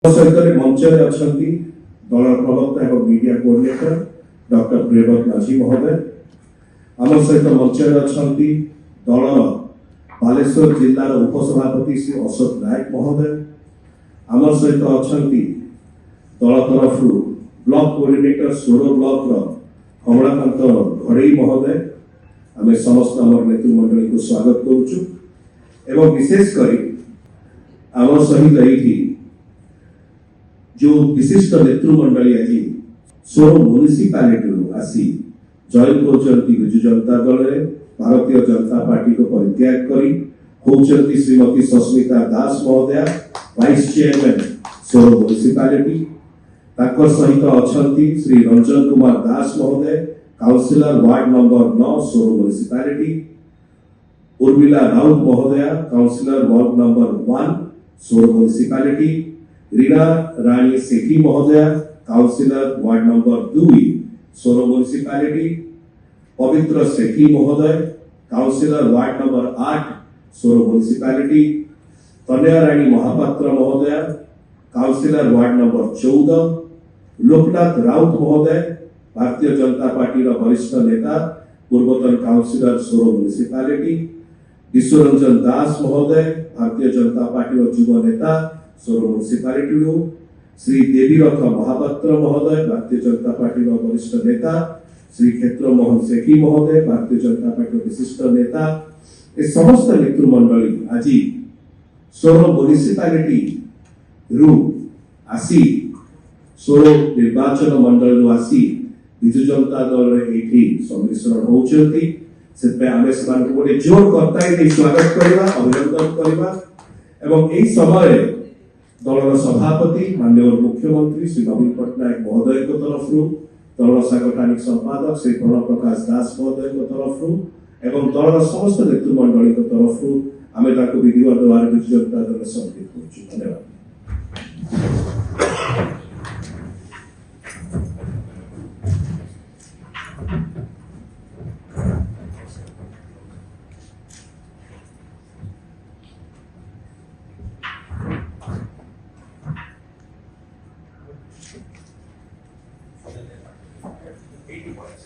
सरकारी मंच दल प्रवक्ता और मीडिया कोऑर्डिनेटर डॉक्टर प्रियव्रत माझी महोदय आम सहित मंच दल बालेश्वर जिलार उपसभापति श्री अशोक नायक महोदय आम सहित अच्छा दल तरफ ब्लॉक कोऑर्डिनेटर सोर ब्लॉक कमलाकांत घड़ई महोदय आम समस्त आम नेतृमंडली को स्वागत करुचु विशेषकर आम सहित जो विशिष्ट नेतृमंडली आज सोर म्युनिसिपालिटी आसी जॉइन करछंती बिजु जनता दल रे भारतीय जनता पार्टी को परित्याग करी होचंती श्रीमती सस्मिता दास महोदया वाइस चेयरमैन सोर म्युनिसिपालिटी ताकर सहित अछंती श्री रंजन कुमार दास महोदय काउंसिलर वार्ड नंबर 9 सोर म्युनिसिपालिटी उर्मिला राउत महोदया काउंसिलर वार्ड नंबर 1 सोर म्युनिसिपालिटी रीना रानी सेठी महोदया काउंसिलर वार्ड नंबर 2 सोर म्युनिसिपालिटी पवित्र सेठी महोदय काउंसिलर वार्ड नंबर 8 सोर म्युनिसिपालिटी कन्या रानी महापात्र महोदया councillor ward number 14 Loknath Raut महोदय भारतीय जनता पार्टी वरिष्ठ नेता पूर्वतन काउंसिलर सोर म्युनिसिपालिटी विश्वरंजन दास महोदय भारतीय जनता पार्टी युवा नेता सोर म्युनिसिपालिटी श्री देवीरथ महापात्र महोदय भारतीय जनता पार्टी वरिष्ठ नेता श्री क्षेत्र मोहन सेठी महोदय भारतीय जनता पार्टी विशिष्ट नेता ए समस्त नेतृमंडली आज सोर म्युनिसिपालिटी रु आसी सोर निर्वाचन मंडल आसी विजु जनता दल एठी सम्मिश्रण होउचंती से आमे समान को गोटे जोर करताई स्वागत करबा अभिनंदन करबा एवं एई समय दलर सभापति माननीय मुख्यमंत्री श्री नवीन पट्टनायक महोदय को तरफ दलर सांगठनिक संपादक श्री प्रणव प्रकाश दास महोदय को तरफ एवं दलर समस्त नेतृमंडली को तरफ आमे ताको विधिवत द्वारा विजु जनता दल संकेत करछु। धन्यवाद। Eighty points.